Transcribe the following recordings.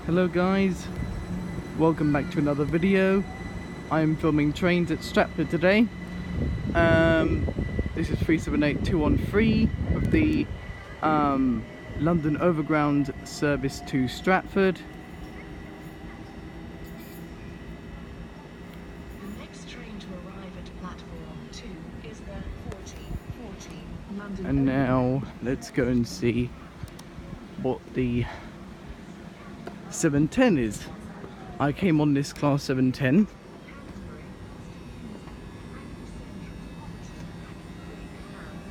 Hello guys, welcome back to another video. I'm filming trains at Stratford today. This is 378213 of the London Overground service to Stratford. The next train to arrive at platform 2 is the 4040 London. And now let's go and see what the 710 is. I came on this class 710.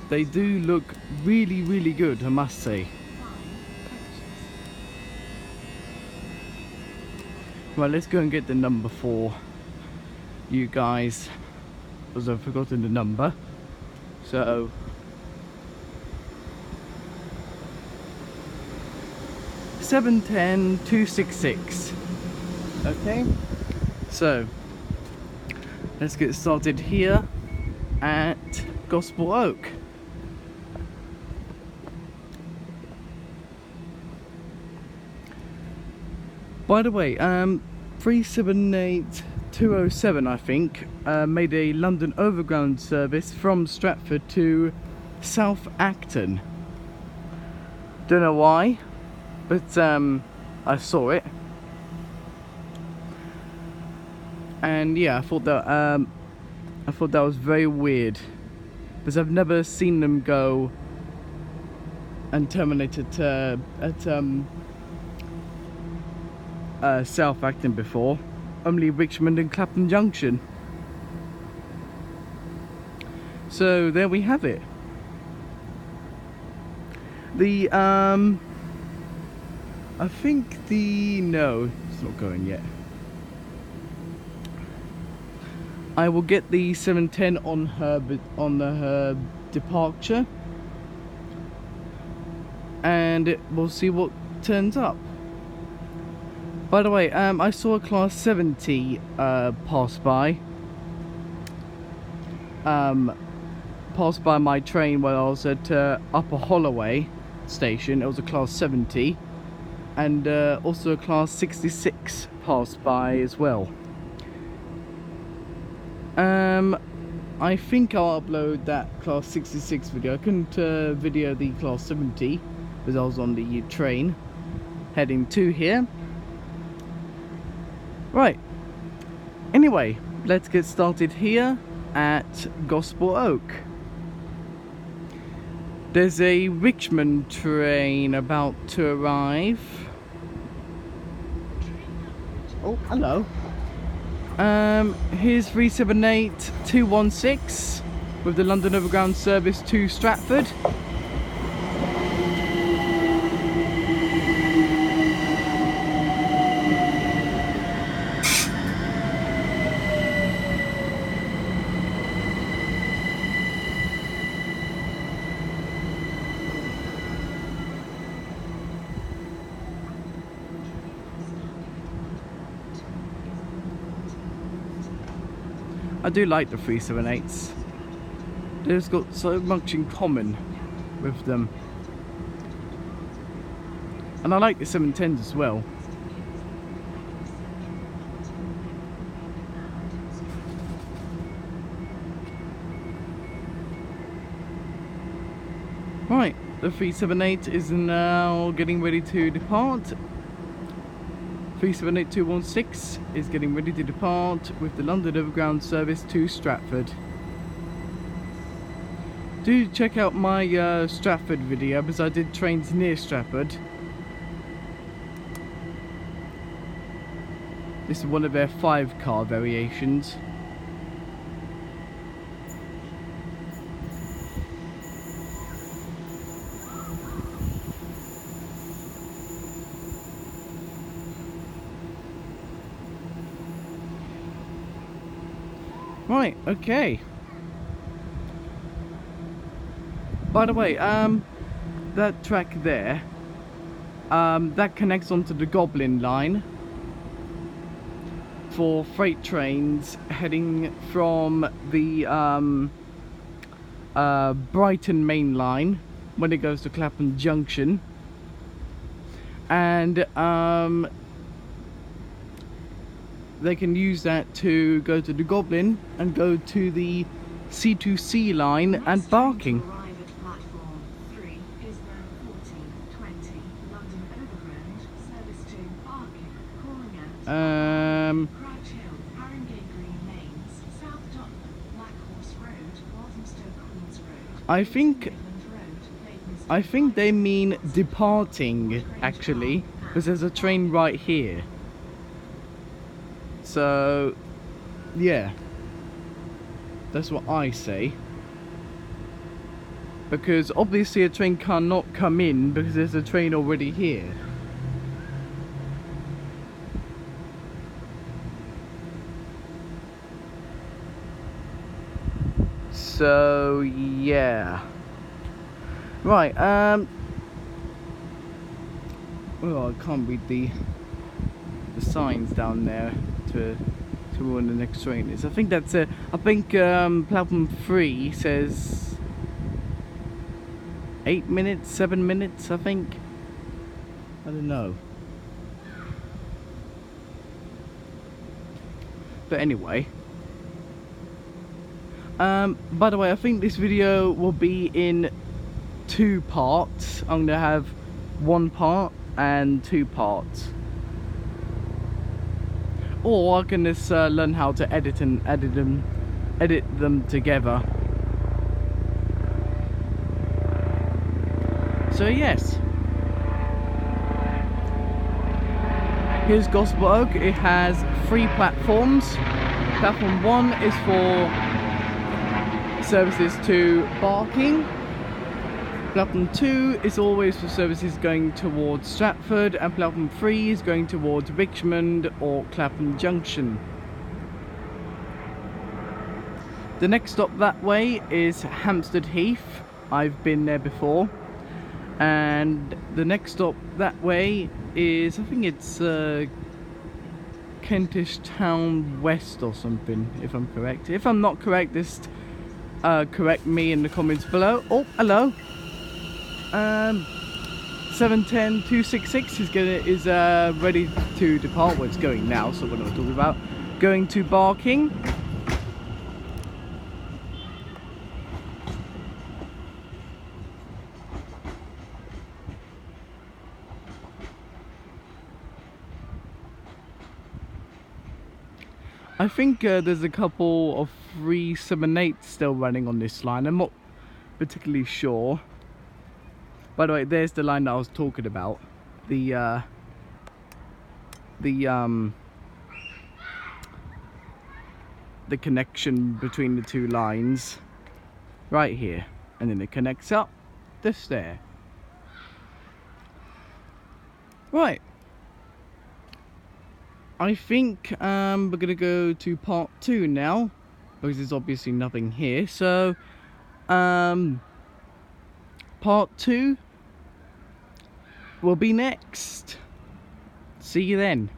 They do look really good, I must say. Right, let's go and get the number for you guys, because I've forgotten the number. So 710-266. Okay, so let's get started here at Gospel Oak. By the way, 378207 I think made a London Overground service from Stratford to South Acton. Don't know why, but I saw it, and yeah, I thought that was very weird, because I've never seen them go and terminate at South Acton before. Only Richmond and Clapham junction. So there we have it. The I think no, it's not going yet. I will get the 710 on her departure, and we'll see what turns up. By the way, I saw a class 70 pass by my train while I was at Upper Holloway station. It was a class 70. And also a class 66 passed by as well. I think I'll upload that class 66 video. I couldn't video the class 70 because I was on the train heading to here. Right, anyway, let's get started here at Gospel Oak. There's a Richmond train about to arrive. Oh, hello. Here's 378216 with the London Overground service to Stratford. I do like the 378s. They've got so much in common with them. And I like the 710s as well. Right, the 378 is now getting ready to depart. 378216 is getting ready to depart with the London Overground service to Stratford. Do check out my Stratford video, because I did trains near Stratford. This is one of their 5-car variations. Right, okay. By the way, that track there, that connects onto the GOBLIN line for freight trains heading from the Brighton main line when it goes to Clapham junction, and they can use that to go to the Goblin and go to the C2C line and Next train to Barking. arrive at platform 3 is the 1420 London Overground service to Barking, calling at Crouch Hill, Haringey Green Lanes, South Dockland, Black Horse Road, Walthamstow Queens Road, I think Midland Road, Basingstoke they mean departing actually, because there's a train right here. So yeah, that's what I say. Because obviously a train cannot come in because there's a train already here. So yeah. Right, well, I can't read the signs down there to when the next train is. I think that's I think Clapham 3 says 8 minutes, 7 minutes, I think. I don't know. But anyway. By the way, I think this video will be in 2 parts. I'm gonna have 1 part and 2 parts. Or I can just learn how to edit them together. So yes, here's Gospel Oak. It has 3 platforms. Platform 1 is for services to Barking. Platform 2 is always for services going towards Stratford, and platform 3 is going towards Richmond or Clapham Junction. The next stop that way is Hampstead Heath. I've been there before. And the next stop that way is, I think it's Kentish Town West or something, if I'm correct. If I'm not correct, just correct me in the comments below. Oh, hello. 710-266 is ready to depart. Well, it's going now, so what am I talking about? Going to Barking. I think there's a couple of 378 still running on this line. I'm not particularly sure. By the way, there's the line that I was talking about. The connection between the 2 lines. Right here. And then it connects up this there. Right. I think we're gonna go to part 2 now, because there's obviously nothing here. So part 2 will be next. See you then.